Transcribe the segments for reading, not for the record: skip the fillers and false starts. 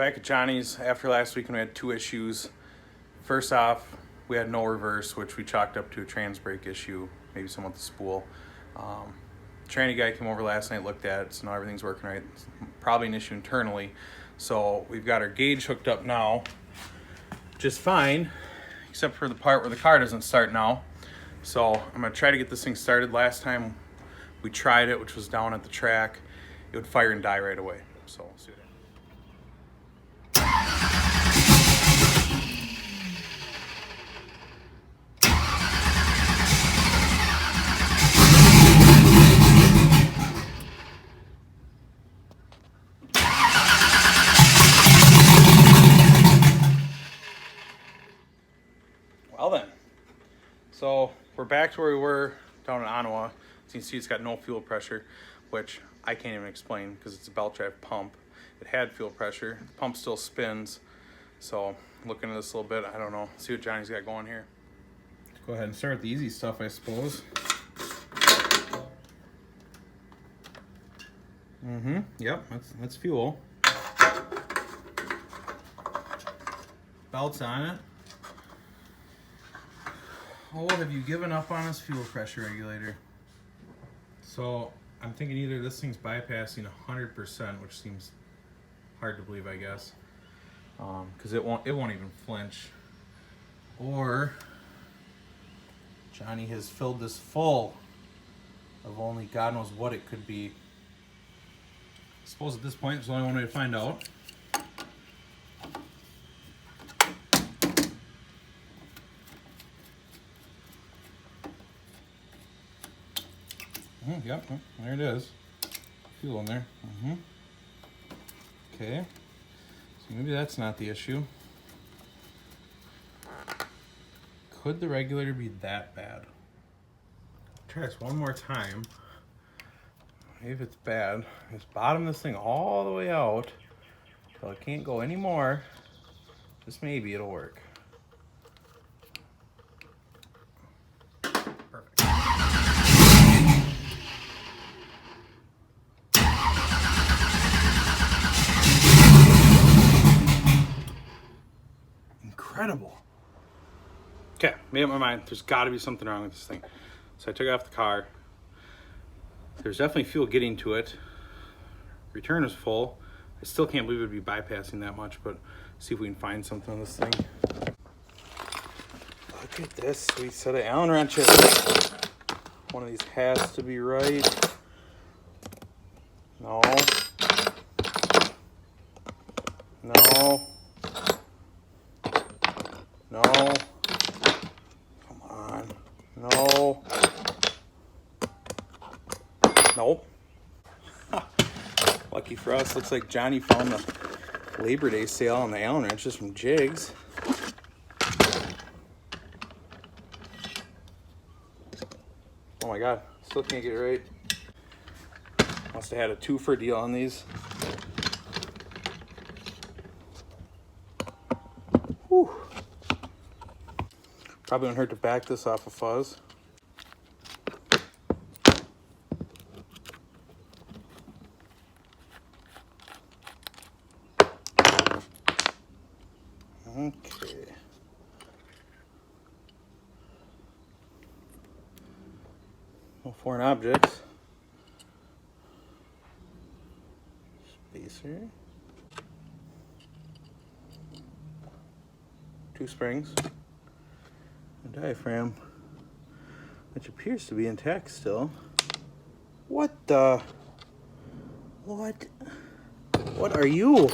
back at Johnny's after last week, and we had two issues. First off, we had no reverse, which we chalked up to a trans brake issue, maybe some with the spool. Tranny guy came over last night, looked at it, so now everything's working right. It's probably an issue internally. So we've got our gauge hooked up now, just fine, except for the part where the car doesn't start now. So I'm gonna try to get this thing started. Last time we tried it, which was down at the track, it would fire and die right away. So we'll see what happens. Well then, so we're back to where we were down in Ottawa. As you can see, it's got no fuel pressure, which I can't even explain because it's a belt drive pump. It had fuel pressure. The pump still spins. So looking at this a little bit, I don't know. See what Johnny's got going here. Let's go ahead and start with the easy stuff, I suppose. Yep, that's fuel. Belt's on it. Oh, have you given up on this fuel pressure regulator? So I'm thinking either this thing's bypassing 100%, which seems hard to believe, I guess, because it won't even flinch, or Johnny has filled this full of only God knows what it could be. I suppose at this point there's only one way to find out. Yep, there it is. Fuel in there. Okay, so maybe that's not the issue. Could the regulator be that bad? Try this one more time. Maybe if it's bad, just bottom this thing all the way out so it can't go anymore. Just maybe it'll work. Perfect. Incredible. Okay, made up my mind. There's got to be something wrong with this thing. So I took it off the car. There's definitely fuel getting to it. Return is full. I still can't believe it would be bypassing that much, but see if we can find something on this thing. Look at this sweet set of Allen wrenches. One of these has to be right. No. No. No. Come on. No. Nope. Lucky for us, looks like Johnny found the Labor Day sale on the Allen wrenches from Jigs. Oh my God, still can't get it right. Must have had a 2-for deal on these. Whew. Probably wouldn't hurt to back this off a fuzz. Okay. No foreign objects. Spacer. 2 springs. A diaphragm, which appears to be intact still. What the? What? What are you?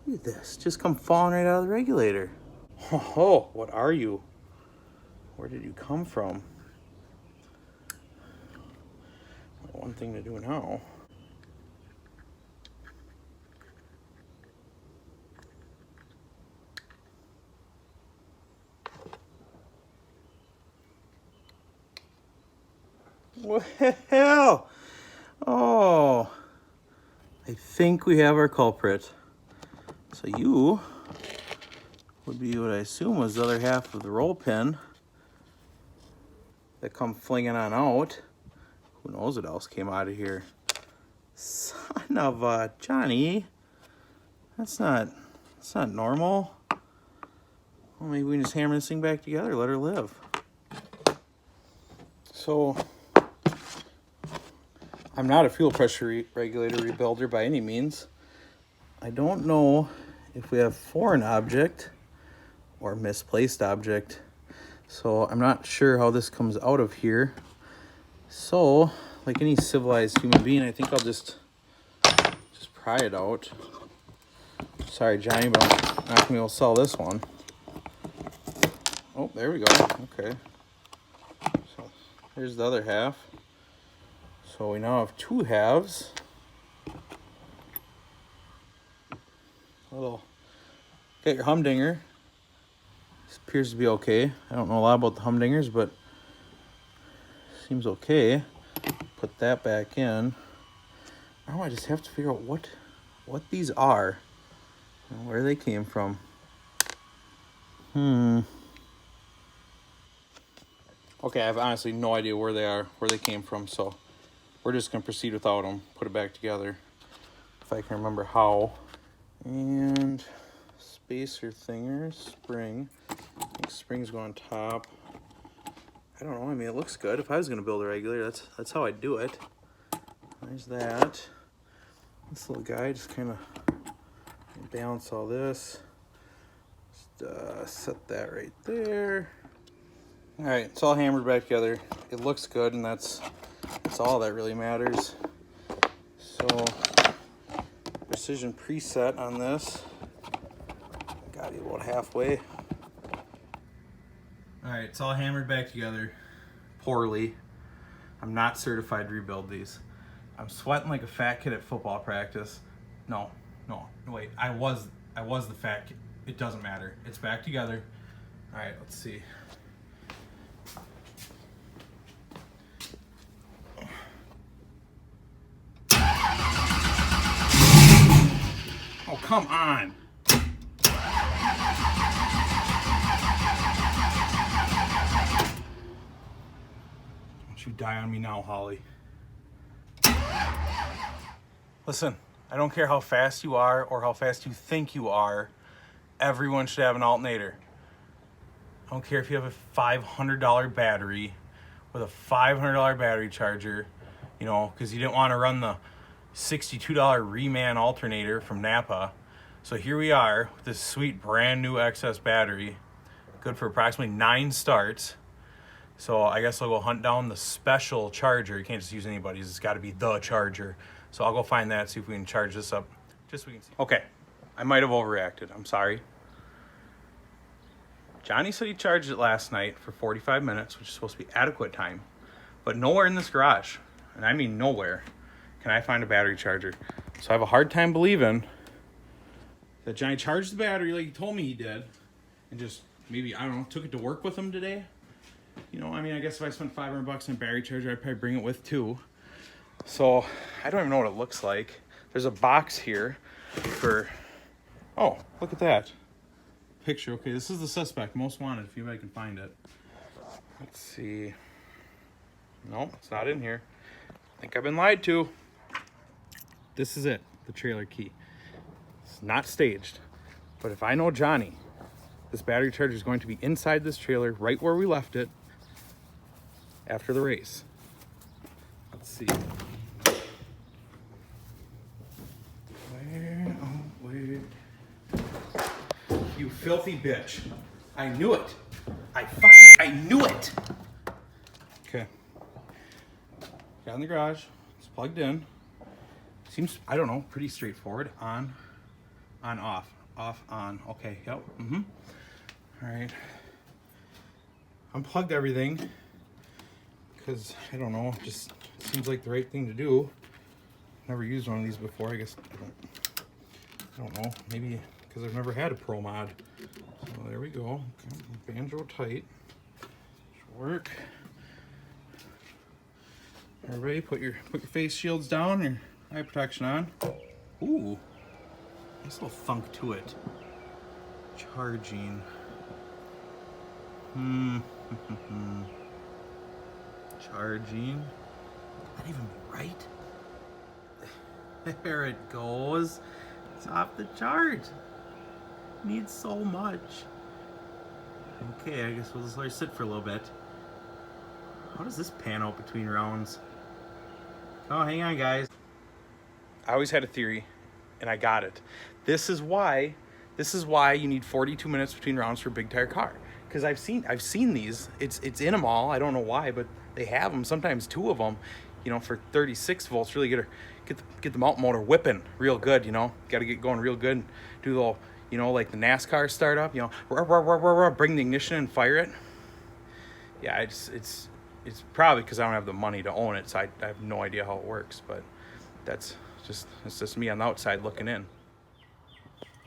Look at this, just come falling right out of the regulator. Oh, what are you? Where did you come from? One thing to do now. What the hell? Oh, I think we have our culprit. So you would be what I assume was the other half of the roll pin that come flinging on out. Who knows what else came out of here? Son of a Johnny. That's not normal. Well, maybe we can just hammer this thing back together, let her live. So, I'm not a fuel pressure regulator rebuilder by any means. I don't know if we have foreign object or misplaced object. So I'm not sure how this comes out of here. So, like any civilized human being, I think I'll just pry it out. Sorry, Johnny, but I'm not gonna be able to sell this one. Oh, there we go. Okay. So here's the other half. So we now have two halves. Got your humdinger. This appears to be okay. I don't know a lot about the humdingers, but seems okay. Put that back in. Now I just have to figure out what these are and where they came from. Okay, I have honestly no idea where they are, where they came from, so we're just gonna proceed without them. Put it back together if I can remember how. And spacer thinger, spring. I think springs go on top. I don't know. I mean, it looks good. If I was gonna build a regulator, that's how I'd do it. There's that. This little guy just kind of balance all this. Just set that right there. All right, it's all hammered back together. It looks good, and that's all that really matters. So, precision preset on this. Got it about halfway. All right, it's all hammered back together poorly. I'm not certified to rebuild these. I'm sweating like a fat kid at football practice. No, wait. I was the fat kid. It doesn't matter. It's back together. All right, let's see. Oh, come on. Don't you die on me now, Holly. Listen, I don't care how fast you are or how fast you think you are. Everyone should have an alternator. I don't care if you have a $500 battery with a $500 battery charger, you know, because you didn't want to run the $62 Reman alternator from Napa. So here we are with this sweet brand new XS battery, good for approximately 9 starts. So I guess I'll go hunt down the special charger. You can't just use anybody's, it's got to be the charger. So I'll go find that, see if we can charge this up, just so we can see. Okay, I might have overreacted, I'm sorry. Johnny said he charged it last night for 45 minutes, which is supposed to be adequate time. But nowhere in this garage, and I mean nowhere, can I find a battery charger. So I have a hard time believing that Johnny charged the battery like he told me he did, and just maybe, I don't know, took it to work with him today. You know, I mean, I guess if I spent $500 on a battery charger, I'd probably bring it with too. So I don't even know what it looks like. There's a box here for, oh, look at that. Picture, okay, this is the suspect, most wanted, if anybody can find it. Let's see. Nope, it's not in here. I think I've been lied to. This is it, the trailer key. It's not staged, but if I know Johnny, this battery charger is going to be inside this trailer, right where we left it, after the race. Let's see. Where? You filthy bitch. I knew it. I knew it. Okay. Got in the garage. It's plugged in. Seems, I don't know, pretty straightforward. On, off, on. Okay, yep. All right. Unplugged everything because, I don't know, just seems like the right thing to do. Never used one of these before. I guess I don't know. Maybe because I've never had a Pro Mod. So there we go. Okay. Banjo tight. Should work. Everybody, put your face shields down. Your eye protection on. Ooh, nice little thunk to it. Charging. Charging. Could that even be right? There it goes. It's off the chart. Needs so much. Okay, I guess we'll just let her sit for a little bit. How does this pan out between rounds? Oh, hang on, guys. I always had a theory, and I got it. This is why you need 42 minutes between rounds for a big tire car. Because I've seen these. It's in them all. I don't know why, but they have them. Sometimes two of them, you know, for 36 volts. Really get the mount motor whipping real good. You know, got to get going real good. And do the little, you know, like the NASCAR startup. You know, bring the ignition and fire it. Yeah, it's probably because I don't have the money to own it, so I have no idea how it works. But it's just me on the outside looking in.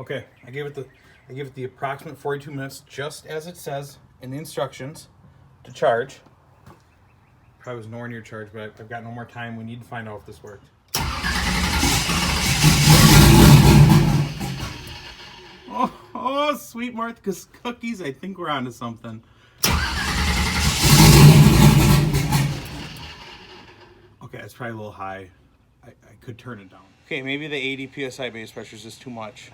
Okay, I gave it the approximate 42 minutes, just as it says in the instructions, to charge. Probably was nowhere near charge, but I've got no more time. We need to find out if this worked. Oh, sweet Martha's cookies! I think we're onto something. Okay, it's probably a little high. I could turn it down. Okay, maybe the 80 psi base pressure is just too much.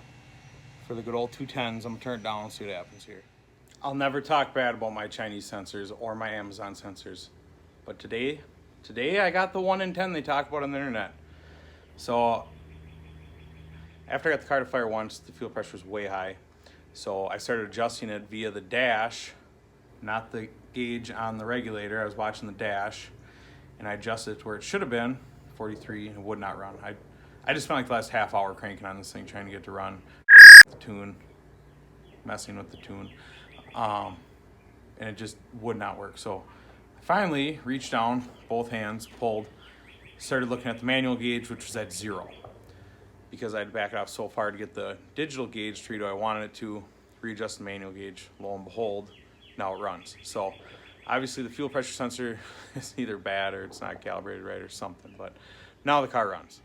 For the good old 210s, I'm gonna turn it down and see what happens here. I'll never talk bad about my Chinese sensors or my Amazon sensors. But today I got the 1 in 10 they talk about on the internet. So after I got the car to fire once, the fuel pressure was way high. So I started adjusting it via the dash, not the gauge on the regulator. I was watching the dash, and I adjusted it to where it should have been, 43, and it would not run. I just spent like the last half hour cranking on this thing, trying to get it to run. The tune, messing with the tune, and it just would not work. So I finally reached down, both hands, pulled, started looking at the manual gauge, which was at 0. Because I had to back it off so far to get the digital gauge to read what I wanted it to, readjust the manual gauge, lo and behold, now it runs. So obviously the fuel pressure sensor is either bad or it's not calibrated right or something, but now the car runs.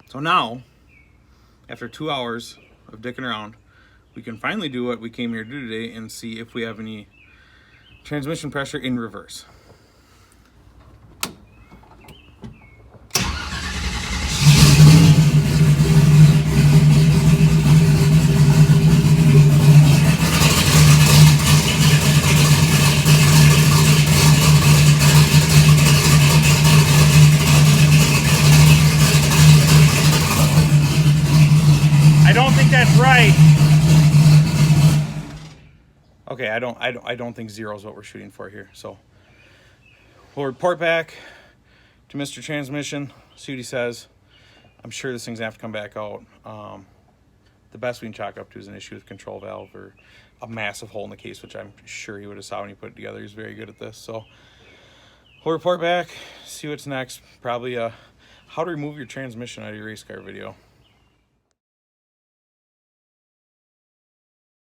So now, after 2 hours of dicking around, we can finally do what we came here to do today and see if we have any transmission pressure in reverse. I don't think that's right. Okay, I don't think 0 is what we're shooting for here. So we'll report back to Mr. Transmission, see what he says. I'm sure this thing's gonna have to come back out. The best we can chalk up to is an issue with control valve or a massive hole in the case, which I'm sure he would have saw when he put it together. He's very good at this. So we'll report back, see what's next. Probably how to remove your transmission out of your race car video.